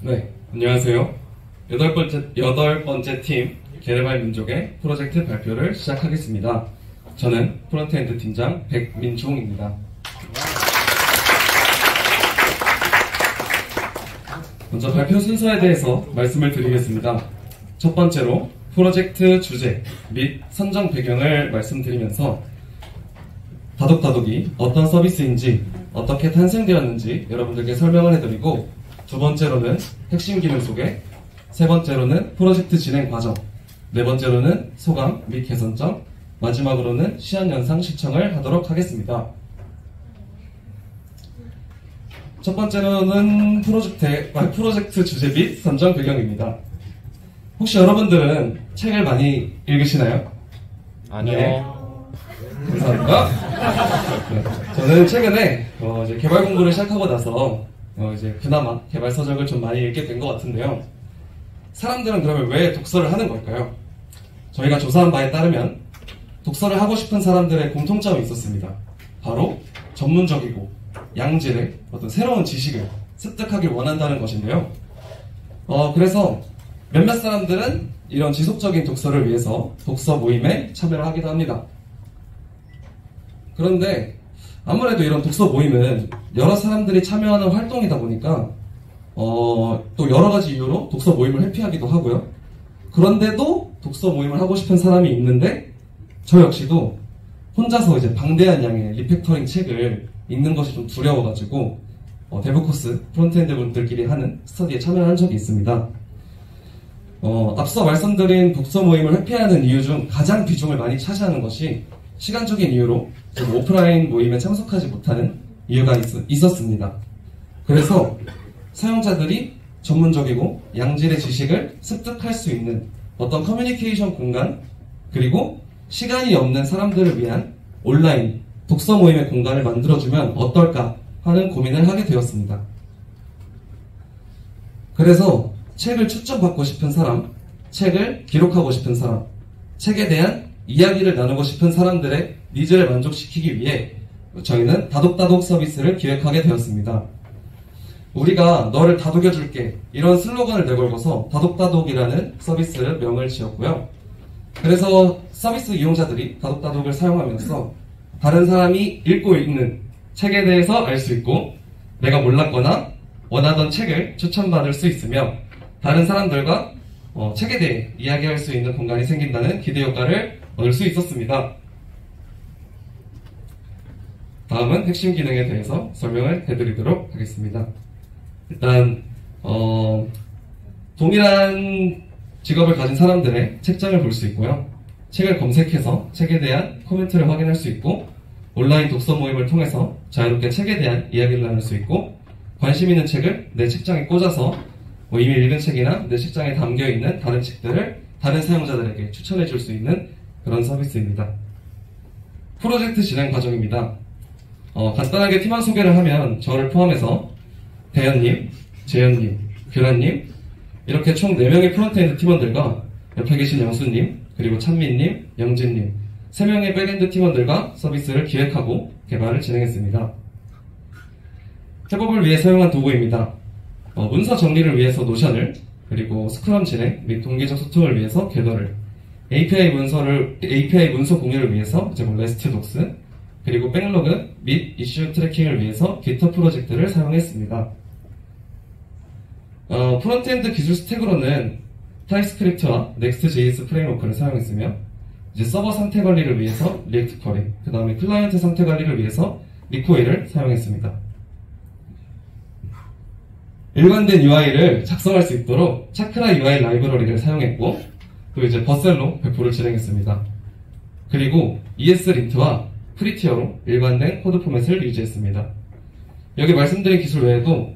네, 안녕하세요. 여덟 번째 팀 게르말 민족의 프로젝트 발표를 시작하겠습니다. 저는 프론트엔드 팀장 백민종입니다. 먼저 발표 순서에 대해서 말씀을 드리겠습니다. 첫 번째로 프로젝트 주제 및 선정 배경을 말씀드리면서 다독다독이 어떤 서비스인지 어떻게 탄생되었는지 여러분들께 설명을 해드리고, 두 번째로는 핵심 기능 소개, 세 번째로는 프로젝트 진행 과정, 네 번째로는 소감 및 개선점, 마지막으로는 시연 영상 시청을 하도록 하겠습니다. 첫 번째로는 프로젝트 주제 및 선정 배경입니다. 혹시 여러분들은 책을 많이 읽으시나요? 아니요. 네. 감사합니다. 네. 저는 최근에 이제 개발 공부를 시작하고 나서 이제 그나마 개발 서적을 좀 많이 읽게 된 것 같은데요. 사람들은 그러면 왜 독서를 하는 걸까요? 저희가 조사한 바에 따르면 독서를 하고 싶은 사람들의 공통점이 있었습니다. 바로 전문적이고 양질의 어떤 새로운 지식을 습득하길 원한다는 것인데요. 그래서 몇몇 사람들은 이런 지속적인 독서를 위해서 독서 모임에 참여를 하기도 합니다. 그런데 아무래도 이런 독서 모임은 여러 사람들이 참여하는 활동이다 보니까 또 여러 가지 이유로 독서 모임을 회피하기도 하고요. 그런데도 독서 모임을 하고 싶은 사람이 있는데 저 역시도 혼자서 이제 방대한 양의 리팩터링 책을 읽는 것이 좀 두려워가지고 데브코스 프론트엔드 분들끼리 하는 스터디에 참여한 적이 있습니다. 앞서 말씀드린 독서 모임을 회피하는 이유 중 가장 비중을 많이 차지하는 것이 시간적인 이유로 좀 오프라인 모임에 참석하지 못하는 이유가 있었습니다. 그래서 사용자들이 전문적이고 양질의 지식을 습득할 수 있는 어떤 커뮤니케이션 공간, 그리고 시간이 없는 사람들을 위한 온라인 독서 모임의 공간을 만들어주면 어떨까 하는 고민을 하게 되었습니다. 그래서 책을 추천받고 싶은 사람, 책을 기록하고 싶은 사람, 책에 대한 이야기를 나누고 싶은 사람들의 니즈를 만족시키기 위해 저희는 다독다독 서비스를 기획하게 되었습니다. 우리가 너를 다독여줄게, 이런 슬로건을 내걸고서 다독다독이라는 서비스 명을 지었고요. 그래서 서비스 이용자들이 다독다독을 사용하면서 다른 사람이 읽고 있는 책에 대해서 알 수 있고, 내가 몰랐거나 원하던 책을 추천받을 수 있으며 다른 사람들과 책에 대해 이야기할 수 있는 공간이 생긴다는 기대 효과를 얻을 수 있었습니다. 다음은 핵심 기능에 대해서 설명을 해드리도록 하겠습니다. 일단 동일한 직업을 가진 사람들의 책장을 볼 수 있고요. 책을 검색해서 책에 대한 코멘트를 확인할 수 있고, 온라인 독서 모임을 통해서 자유롭게 책에 대한 이야기를 나눌 수 있고, 관심 있는 책을 내 책장에 꽂아서 이미 읽은 책이나 내 책장에 담겨있는 다른 책들을 다른 사용자들에게 추천해 줄 수 있는 그런 서비스입니다. 프로젝트 진행 과정입니다. 간단하게 팀원 소개를 하면 저를 포함해서 대현님, 재현님, 규란님, 이렇게 총 4명의 프론트엔드 팀원들과 옆에 계신 영수님, 그리고 찬민님, 영진님, 3명의 백엔드 팀원들과 서비스를 기획하고 개발을 진행했습니다. 협업을 위해 사용한 도구입니다. 문서 정리를 위해서 노션을, 그리고 스크럼 진행 및 동기적 소통을 위해서 겟더를, API 문서 공유를 위해서 레스트 독스, 그리고 백로그 및 이슈 트래킹을 위해서 기터 프로젝트를 사용했습니다. 프론트엔드 기술 스택으로는 타입스크립트와 넥스트.js 프레임워크를 사용했으며, 이제 서버 상태 관리를 위해서 리액트 쿼리, 그 다음에 클라이언트 상태 관리를 위해서 리코일을 사용했습니다. 일관된 UI를 작성할 수 있도록 차크라 UI 라이브러리를 사용했고, 또 이제 버셀로 배포를 진행했습니다. 그리고 ESLint와 프리티어로 일관된 코드 포맷을 유지했습니다. 여기 말씀드린 기술 외에도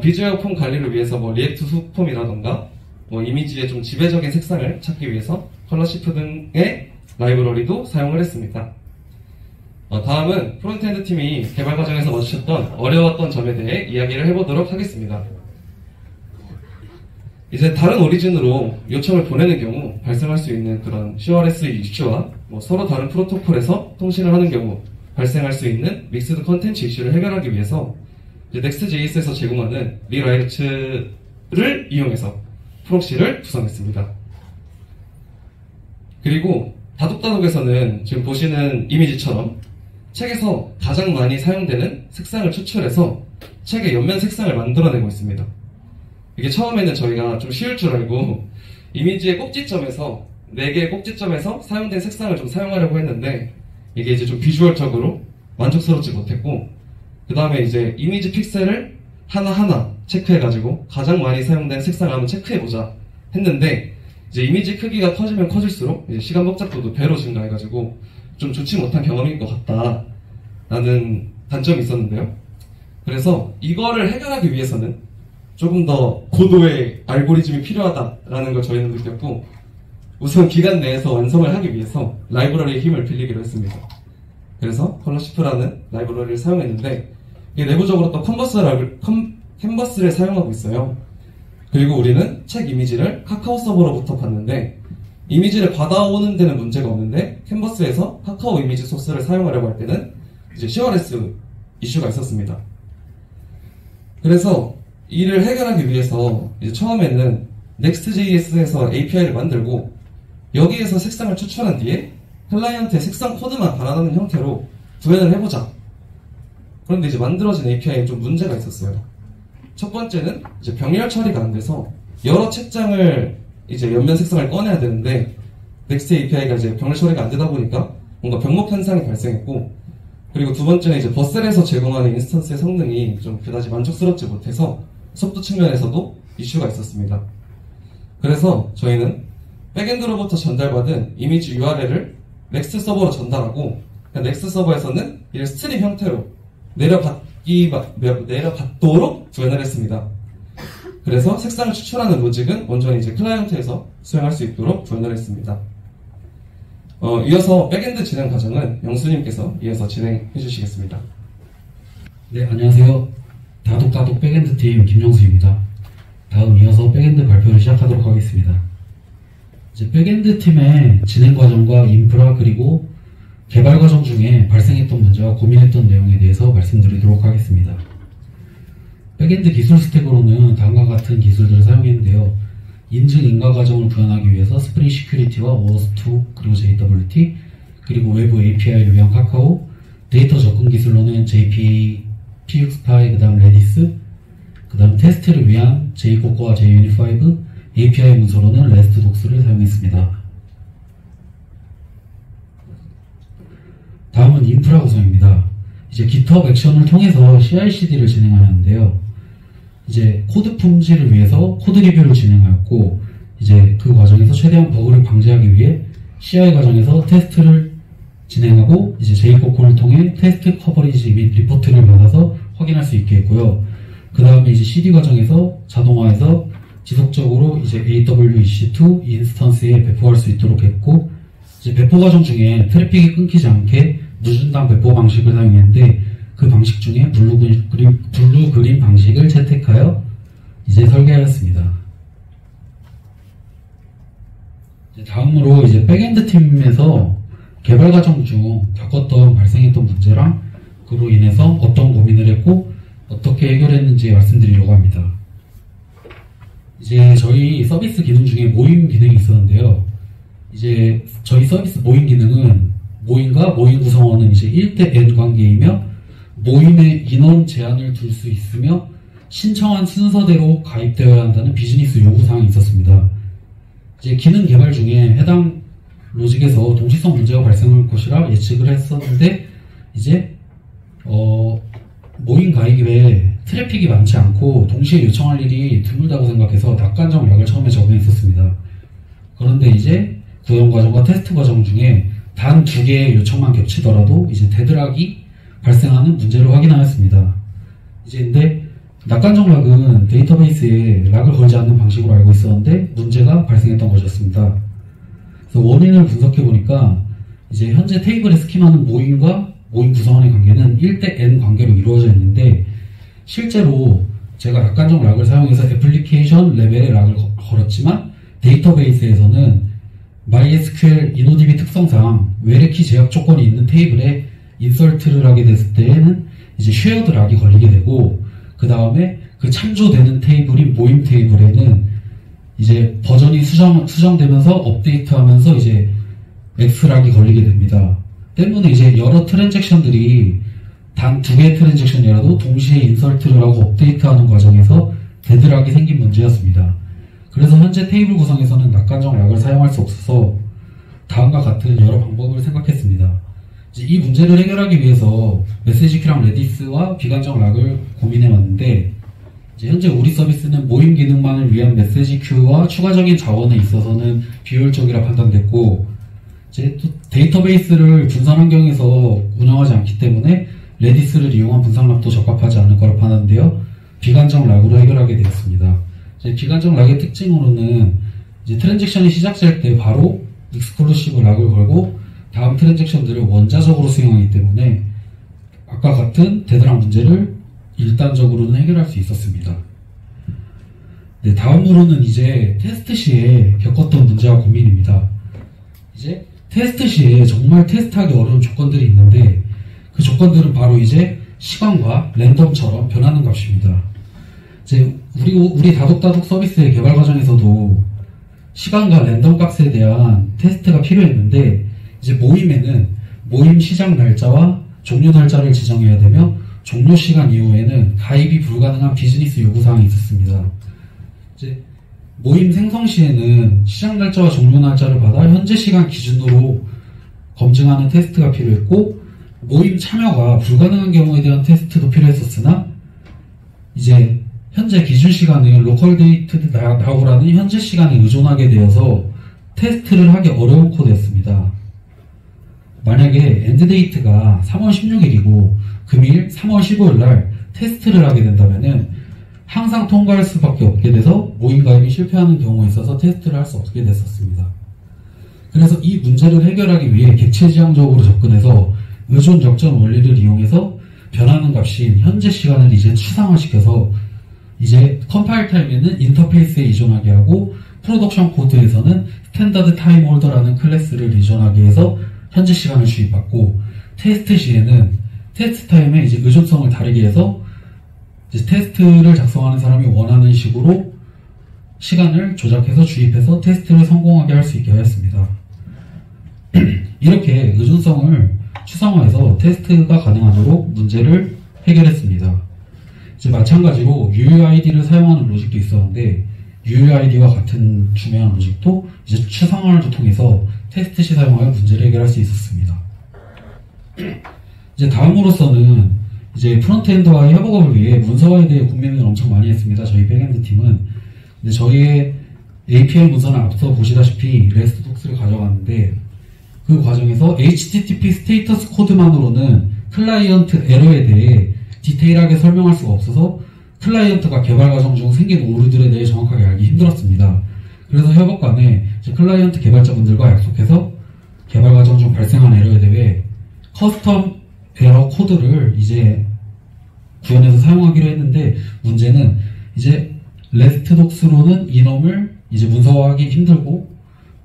비주얼 폼 관리를 위해서 리액트 후폼이라던가 이미지의 좀 지배적인 색상을 찾기 위해서 컬러시프 등의 라이브러리도 사용을 했습니다. 다음은 프론트엔드 팀이 개발 과정에서 마주쳤던 어려웠던 점에 대해 이야기를 해보도록 하겠습니다. 이제 다른 오리진으로 요청을 보내는 경우 발생할 수 있는 그런 CRS 이슈와 서로 다른 프로토콜에서 통신을 하는 경우 발생할 수 있는 믹스드 컨텐츠 이슈를 해결하기 위해서 Next.js에서 제공하는 리라이트를 이용해서 프록시를 구성했습니다. 그리고 다독다독에서는 지금 보시는 이미지처럼 책에서 가장 많이 사용되는 색상을 추출해서 책의 옆면 색상을 만들어내고 있습니다. 이게 처음에는 저희가 좀 쉬울 줄 알고 이미지의 꼭지점에서 4개의 꼭지점에서 사용된 색상을 좀 사용하려고 했는데 이게 이제 좀 비주얼적으로 만족스럽지 못했고 그 다음에 이제 이미지 픽셀을 하나하나 체크해가지고 가장 많이 사용된 색상을 한번 체크해보자 했는데 이제 이미지 크기가 커지면 커질수록 이제 시간 복잡도도 배로 증가해가지고 좀 좋지 못한 경험일 것 같다라는 단점이 있었는데요. 그래서 이거를 해결하기 위해서는 조금 더 고도의 알고리즘이 필요하다라는 걸 저희는 느꼈고 우선 기간 내에서 완성을 하기 위해서 라이브러리의 힘을 빌리기로 했습니다. 그래서 컬러시프라는 라이브러리를 사용했는데 이게 내부적으로 또 캔버스를 사용하고 있어요. 그리고 우리는 책 이미지를 카카오 서버로부터 받는데 이미지를 받아오는 데는 문제가 없는데 캔버스에서 카카오 이미지 소스를 사용하려고 할 때는 이제 CRS 이슈가 있었습니다. 그래서 이를 해결하기 위해서 이제 처음에는 Next.js에서 API를 만들고 여기에서 색상을 추출한 뒤에 클라이언트의 색상 코드만 달아나는 형태로 구현을 해보자. 그런데 이제 만들어진 API에 좀 문제가 있었어요. 첫 번째는 이제 병렬 처리가 안 돼서 여러 책장을 이제 옆면 색상을 꺼내야 되는데 Next API가 이제 병렬 처리가 안 되다 보니까 뭔가 병목 현상이 발생했고 그리고 두 번째는 이제 버셀에서 제공하는 인스턴스의 성능이 좀 그다지 만족스럽지 못해서 속도 측면에서도 이슈가 있었습니다. 그래서 저희는 백엔드로부터 전달받은 이미지 URL을 넥스트 서버로 전달하고 넥스트 서버에서는 이를 스트림 형태로 내려받도록 구현을 했습니다. 그래서 색상을 추출하는 로직은 온전히 이제 클라이언트에서 수행할 수 있도록 구현을 했습니다. 이어서 백엔드 진행 과정은 영수님께서 이어서 진행해 주시겠습니다. 네, 안녕하세요. 다독다독 백엔드 팀 김영수입니다. 다음 이어서 백엔드 발표를 시작하도록 하겠습니다. 이제 백엔드 팀의 진행 과정과 인프라 그리고 개발 과정 중에 발생했던 문제와 고민했던 내용에 대해서 말씀드리도록 하겠습니다. 백엔드 기술 스택으로는 다음과 같은 기술들을 사용했는데요. 인증 인가 과정을 구현하기 위해서 스프링 시큐리티와 OAuth2 그리고 JWT 그리고 외부 API를 위한 카카오, 데이터 접근 기술로는 JPA, PXPy, 그 다음 레디스, 그 다음 테스트를 위한 JCocoa, JUnit5, API 문서로는 REST-DOCS를 사용했습니다. 다음은 인프라 구성입니다. 이제 GitHub 액션을 통해서 CI/CD를 진행하였는데요. 이제 코드 품질을 위해서 코드 리뷰를 진행하였고, 이제 그 과정에서 최대한 버그를 방지하기 위해 CI 과정에서 테스트를 진행하고, 이제 JCocoa를 통해 테스트 커버리지 및 리포트를 받아서 확인할 수 있게 했고요. 그 다음에 이제 CD 과정에서 자동화해서 지속적으로 이제 AWEC2 인스턴스에 배포할 수 있도록 했고, 이제 배포 과정 중에 트래픽이 끊기지 않게 무중단 배포 방식을 사용했는데 그 방식 중에 블루 그린 방식을 채택하여 이제 설계하였습니다. 이제 다음으로 이제 백엔드 팀에서 개발 과정 중 겪었던 발생했던 문제랑 그로 인해서 어떤 고민을 했고 어떻게 해결했는지 말씀드리려고 합니다. 이제 저희 서비스 기능 중에 모임 기능이 있었는데요. 이제 저희 서비스 모임 기능은 모임과 모임 구성원은 이제 1대 N 관계이며 모임에 인원 제한을 둘 수 있으며 신청한 순서대로 가입되어야 한다는 비즈니스 요구사항이 있었습니다. 이제 기능 개발 중에 해당 로직에서 동시성 문제가 발생할 것이라 예측을 했었는데 이제 모임 가입에 트래픽이 많지 않고 동시에 요청할 일이 드물다고 생각해서 낙관적 락을 처음에 적용했었습니다. 그런데 이제 구현 과정과 테스트 과정 중에 단 2개의 요청만 겹치더라도 이제 데드락이 발생하는 문제를 확인하였습니다. 이제 근데 낙관적 락은 데이터베이스에 락을 걸지 않는 방식으로 알고 있었는데 문제가 발생했던 것이었습니다. 그래서 원인을 분석해보니까 이제 현재 테이블에 스kim하는 모임과 모임 구성원의 관계는 1대 N 관계로 이루어져 있는데 실제로 제가 약간적 락을 사용해서 애플리케이션 레벨의 락을 걸었지만 데이터베이스에서는 MySQL InnoDB 특성상 외래키 제약 조건이 있는 테이블에 인설트를 하게 됐을 때에는 이제 쉐어드 락이 걸리게 되고, 그 다음에 그 참조되는 테이블인 모임 테이블에는 이제 버전이 수정되면서 업데이트하면서 이제 X락이 걸리게 됩니다. 때문에 이제 여러 트랜잭션들이 단 2개의 트랜잭션이라도 동시에 인설트를 하고 업데이트하는 과정에서 데드락이 생긴 문제였습니다. 그래서 현재 테이블 구성에서는 낙관적 락을 사용할 수 없어서 다음과 같은 여러 방법을 생각했습니다. 이제 이 문제를 해결하기 위해서 메시지 큐랑 레디스와 비관적 락을 고민해왔는데, 이제 현재 우리 서비스는 모임 기능만을 위한 메시지 큐와 추가적인 자원에 있어서는 비효율적이라 판단됐고, 이제 또 데이터베이스를 분산 환경에서 운영하지 않기 때문에 레디스를 이용한 분산락도 적합하지 않을 거라 판단되어 비관적 락으로 해결하게 되었습니다. 이제 비관적 락의 특징으로는 이제 트랜잭션이 시작될 때 바로 익스클루시브 락을 걸고 다음 트랜잭션들을 원자적으로 수행하기 때문에 아까 같은 데드락 문제를 일단적으로는 해결할 수 있었습니다. 네, 다음으로는 이제 테스트 시에 겪었던 문제와 고민입니다. 이제 테스트 시에 정말 테스트하기 어려운 조건들이 있는데, 그 조건들은 바로 이제 시간과 랜덤처럼 변하는 값입니다. 이제 우리 다독다독 서비스의 개발 과정에서도 시간과 랜덤 값에 대한 테스트가 필요했는데, 이제 모임에는 모임 시작 날짜와 종료 날짜를 지정해야 되며, 종료 시간 이후에는 가입이 불가능한 비즈니스 요구사항이 있었습니다. 이제 모임 생성 시에는 시작 날짜와 종료 날짜를 받아 현재 시간 기준으로 검증하는 테스트가 필요했고, 모임 참여가 불가능한 경우에 대한 테스트도 필요했었으나, 이제 현재 기준 시간을 로컬 데이트 나우라는 현재 시간에 의존하게 되어서 테스트를 하기 어려운 코드였습니다. 만약에 엔드데이트가 3월 16일이고 금일 3월 15일 날 테스트를 하게 된다면은 항상 통과할 수밖에 없게 돼서 모임 가입이 실패하는 경우에 있어서 테스트를 할 수 없게 됐었습니다. 그래서 이 문제를 해결하기 위해 객체지향적으로 접근해서 의존 역전 원리를 이용해서 변하는 값인 현재 시간을 이제 추상화시켜서 이제 컴파일 타임에는 인터페이스에 의존하게 하고 프로덕션 코드에서는 스탠다드 타임 홀더라는 클래스를 의존하게 해서 현재 시간을 주입받고, 테스트 시에는 테스트 타임에 이제 의존성을 다르게 해서 이제 테스트를 작성하는 사람이 원하는 식으로 시간을 조작해서 주입해서 테스트를 성공하게 할 수 있게 하였습니다. 이렇게 의존성을 추상화해서 테스트가 가능하도록 문제를 해결했습니다. 이제 마찬가지로 UUID를 사용하는 로직도 있었는데, UUID와 같은 중요한 로직도 이제 추상화를 통해서 테스트 시 사용하여 문제를 해결할 수 있었습니다. 이제 다음으로서는 이제 프론트엔드와의 협업을 위해 문서화에 대해 고민을 엄청 많이 했습니다. 저희 백엔드 팀은. 근데 저희의 API 문서는 앞서 보시다시피 레스트 독스를 가져갔는데, 그 과정에서 HTTP 스테이터스 코드만으로는 클라이언트 에러에 대해 디테일하게 설명할 수가 없어서 클라이언트가 개발 과정 중 생긴 오류들에 대해 정확하게 알기 힘들었습니다. 그래서 협업 간에 클라이언트 개발자분들과 약속해서 개발 과정 중 발생한 에러에 대해 커스텀 에러 코드를 이제 구현해서 사용하기로 했는데, 문제는 이제 레스트 독스로는 이넘을 이제 문서화하기 힘들고,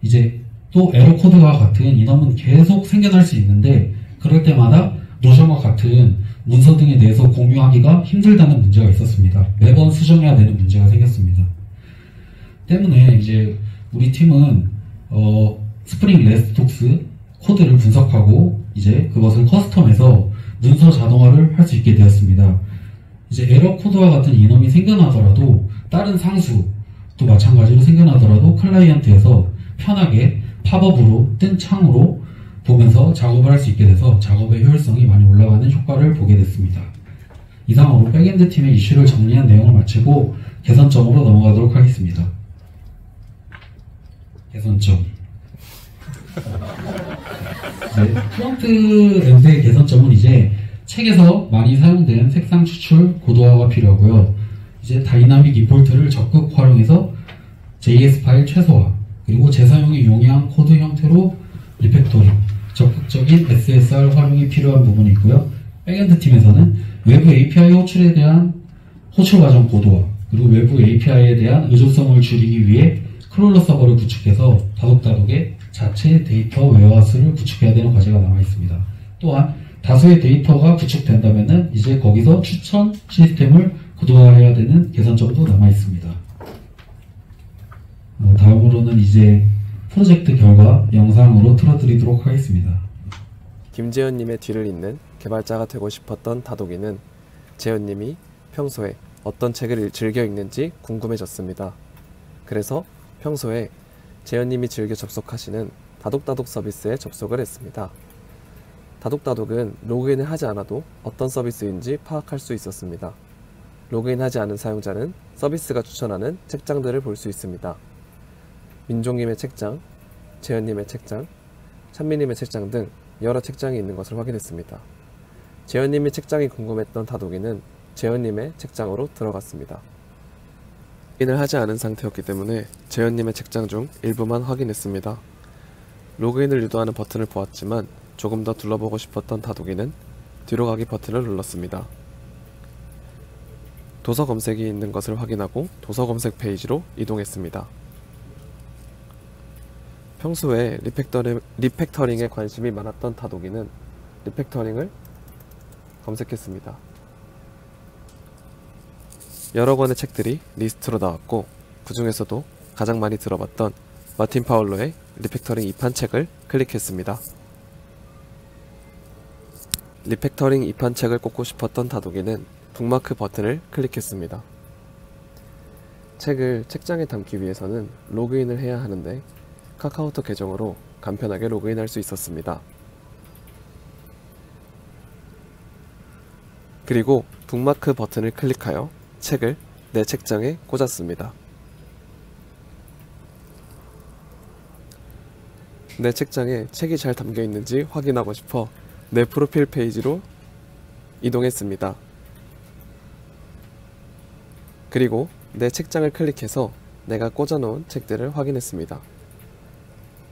이제 또 에러 코드와 같은 이넘은 계속 생겨날 수 있는데, 그럴 때마다 노션과 같은 문서 등에 대해서 공유하기가 힘들다는 문제가 있었습니다. 매번 수정해야 되는 문제가 생겼습니다. 때문에 이제 우리 팀은 스프링 레스트 독스 코드를 분석하고 이제 그것을 커스텀해서 문서 자동화를 할 수 있게 되었습니다. 이제 에러 코드와 같은 이넘이 생겨나더라도 다른 상수 또 마찬가지로 생겨나더라도 클라이언트에서 편하게 팝업으로 뜬 창으로 보면서 작업을 할 수 있게 돼서 작업의 효율성이 많이 올라가는 효과를 보게 됐습니다. 이상으로 백엔드 팀의 이슈를 정리한 내용을 마치고 개선점으로 넘어가도록 하겠습니다. 개선점. 네, 프론트엔드의 개선점은 이제 책에서 많이 사용된 색상 추출 고도화가 필요하고요. 이제 다이나믹 임포트를 적극 활용해서 JS 파일 최소화, 그리고 재사용이 용이한 코드 형태로 리팩토링, 적극적인 SSR 활용이 필요한 부분이 있고요. 백엔드 팀에서는 외부 API 호출에 대한 호출 과정 고도화, 그리고 외부 API에 대한 의존성을 줄이기 위해 크롤러 서버를 구축해서 다독다독의 자체 데이터 웨어하우스를 구축해야 되는 과제가 남아 있습니다. 또한 다수의 데이터가 구축된다면은 이제 거기서 추천 시스템을 고도화해야 되는 개선점도 남아 있습니다. 다음으로는 이제 프로젝트 결과 영상으로 틀어드리도록 하겠습니다. 김재현님의 뒤를 잇는 개발자가 되고 싶었던 다독이는 재현님이 평소에 어떤 책을 즐겨 읽는지 궁금해졌습니다. 그래서 평소에 재현님이 즐겨 접속하시는 다독다독 서비스에 접속을 했습니다. 다독다독은 로그인을 하지 않아도 어떤 서비스인지 파악할 수 있었습니다. 로그인하지 않은 사용자는 서비스가 추천하는 책장들을 볼 수 있습니다. 민종님의 책장, 재현님의 책장, 찬미님의 책장 등 여러 책장이 있는 것을 확인했습니다. 재현님의 책장이 궁금했던 다독이는 재현님의 책장으로 들어갔습니다. 로그인을 하지 않은 상태였기 때문에 재현님의 책장 중 일부만 확인했습니다. 로그인을 유도하는 버튼을 보았지만 조금 더 둘러보고 싶었던 다독이는 뒤로 가기 버튼을 눌렀습니다. 도서 검색이 있는 것을 확인하고 도서 검색 페이지로 이동했습니다. 평소에 리팩터링에 관심이 많았던 다독이는 리팩터링을 검색했습니다. 여러 권의 책들이 리스트로 나왔고 그 중에서도 가장 많이 들어봤던 마틴 파울로의 리팩터링 2판 책을 클릭했습니다. 리팩터링 2판 책을 꽂고 싶었던 다독이는 북마크 버튼을 클릭했습니다. 책을 책장에 담기 위해서는 로그인을 해야 하는데 카카오톡 계정으로 간편하게 로그인할 수 있었습니다. 그리고 북마크 버튼을 클릭하여 책을 내 책장에 꽂았습니다. 내 책장에 책이 잘 담겨 있는지 확인하고 싶어 내 프로필 페이지로 이동했습니다. 그리고 내 책장을 클릭해서 내가 꽂아놓은 책들을 확인했습니다.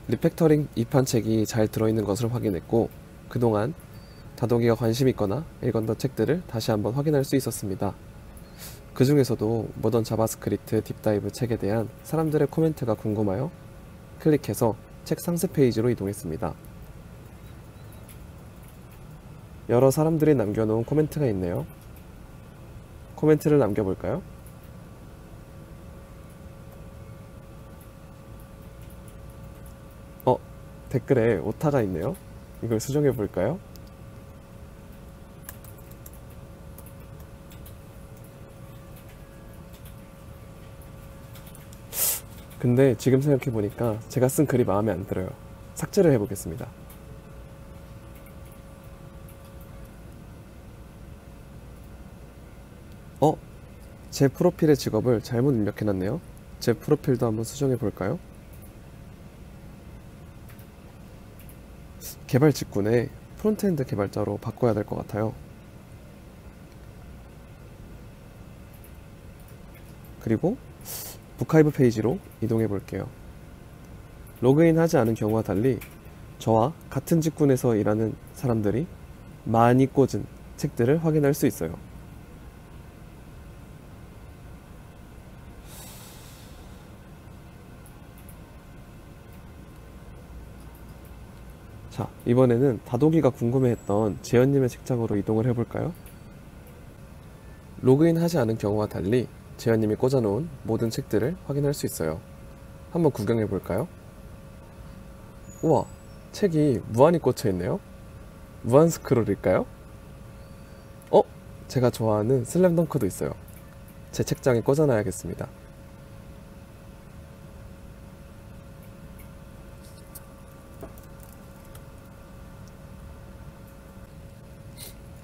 리팩터링 2판 책이 잘 들어있는 것을 확인했고 그동안 다독이가 관심 있거나 읽었던 책들을 다시 한번 확인할 수 있었습니다. 그 중에서도 모던 자바스크립트 딥다이브 책에 대한 사람들의 코멘트가 궁금하여 클릭해서 책 상세 페이지로 이동했습니다. 여러 사람들이 남겨놓은 코멘트가 있네요. 코멘트를 남겨볼까요? 댓글에 오타가 있네요. 이걸 수정해볼까요? 근데 지금 생각해보니까 제가 쓴 글이 마음에 안 들어요. 삭제를 해보겠습니다. 제 프로필의 직업을 잘못 입력해놨네요. 제 프로필도 한번 수정해볼까요? 개발 직군에 프론트엔드 개발자로 바꿔야 될 것 같아요. 그리고 북하이브 페이지로 이동해 볼게요. 로그인하지 않은 경우와 달리 저와 같은 직군에서 일하는 사람들이 많이 꽂은 책들을 확인할 수 있어요. 자, 이번에는 다독이가 궁금해했던 재현님의 책장으로 이동을 해볼까요? 로그인하지 않은 경우와 달리 재현님이 꽂아놓은 모든 책들을 확인할 수 있어요. 한번 구경해볼까요? 우와, 책이 무한히 꽂혀있네요. 무한 스크롤일까요? 제가 좋아하는 슬램덩크도 있어요. 제 책장에 꽂아놔야겠습니다.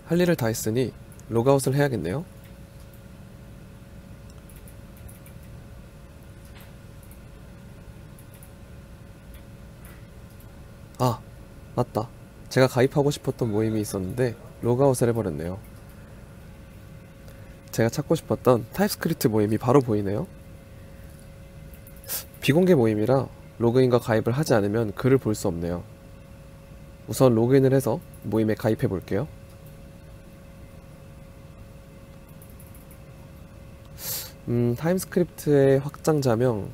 할 일을 다 했으니 로그아웃을 해야겠네요. 아, 맞다. 제가 가입하고 싶었던 모임이 있었는데 로그아웃을 해버렸네요. 제가 찾고 싶었던 타입스크립트 모임이 바로 보이네요. 비공개 모임이라 로그인과 가입을 하지 않으면 글을 볼 수 없네요. 우선 로그인을 해서 모임에 가입해 볼게요. 타임스크립트의 확장자명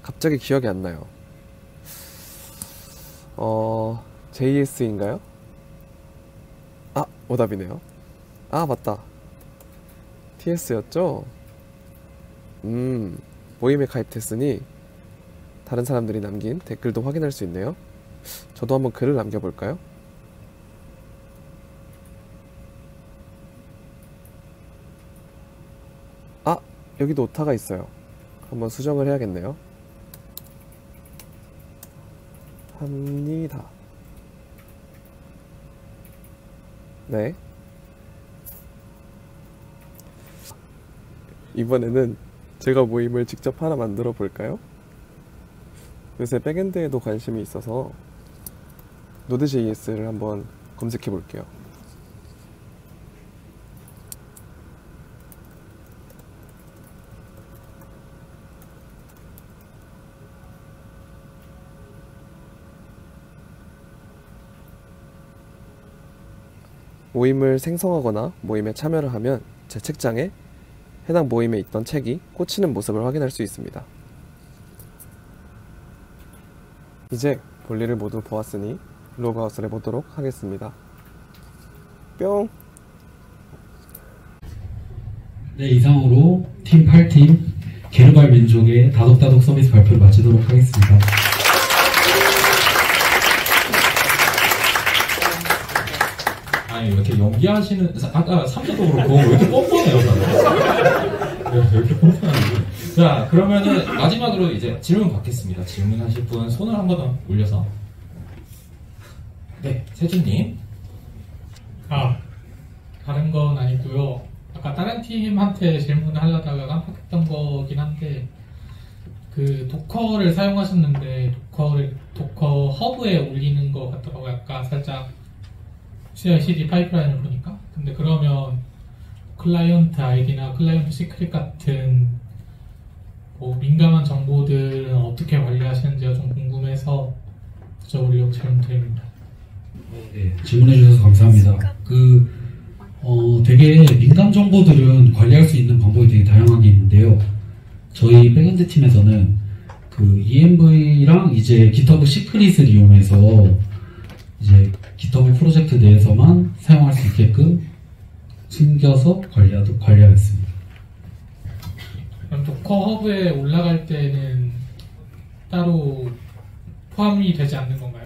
갑자기 기억이 안 나요. JS인가요? 아, 오답이네요. 아, 맞다. TS였죠? 모임에 가입됐으니 다른 사람들이 남긴 댓글도 확인할 수 있네요. 저도 한번 글을 남겨볼까요? 아! 여기도 오타가 있어요. 한번 수정을 해야겠네요. 합니다. 네. 이번에는 제가 모임을 직접 하나 만들어 볼까요? 요새 백엔드에도 관심이 있어서 Node.js를 한번 검색해 볼게요. 모임을 생성하거나 모임에 참여를 하면 제 책장에 해당 모임에 있던 책이 꽂히는 모습을 확인할 수 있습니다. 이제 볼일을 모두 보았으니 로그아웃을 해보도록 하겠습니다. 뿅! 네, 이상으로 팀 8팀 게르발 민족의 다독다독 서비스 발표를 마치도록 하겠습니다. 아니, 이렇게 연기하시는, 아까 3주도 그렇고, 왜 이렇게 뻔뻔해요, 다들? 왜 이렇게 뻔뻔한지. 자, 그러면은, 마지막으로 이제 질문 받겠습니다. 질문하실 분 손을 한 번 더 올려서. 네, 세준님. 다른 건 아니고요. 아까 다른 팀한테 질문을 하려다가 깜빡했던 거긴 한데, 그 도커를 사용하셨는데, 도커 허브에 올리는 거 같더라고요. 약간 살짝 CI/CD 파이프라인을 보니까. 근데 그러면 클라이언트 아이디나 클라이언트 시크릿 같은 뭐 민감한 정보들은 어떻게 관리하시는지가 좀 궁금해서 여쭤보려고 질문드립니다. 네, 질문해주셔서 감사합니다. 되게 민감 정보들은 관리할 수 있는 방법이 되게 다양하게 있는데요. 저희 백엔드 팀에서는 그 ENV랑 이제 GitHub 시크릿을 이용해서 이제 GitHub 프로젝트 내에서만 사용할 수 있게끔 숨겨서 관리하겠습니다. 그럼 도커 허브에 올라갈 때는 따로 포함이 되지 않는 건가요?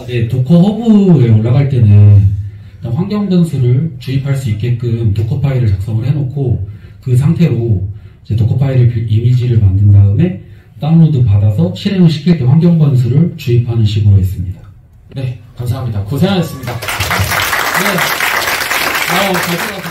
네, 도커 허브에 올라갈 때는 일단 환경 변수를 주입할 수 있게끔 도커 파일을 작성을 해놓고 그 상태로 이제 도커 파일을 이미지를 만든 다음에 다운로드 받아서 실행을 시킬 때 환경 변수를 주입하는 식으로 했습니다. 네, 감사합니다. 고생하셨습니다. 네. 잘 들어갔습니다.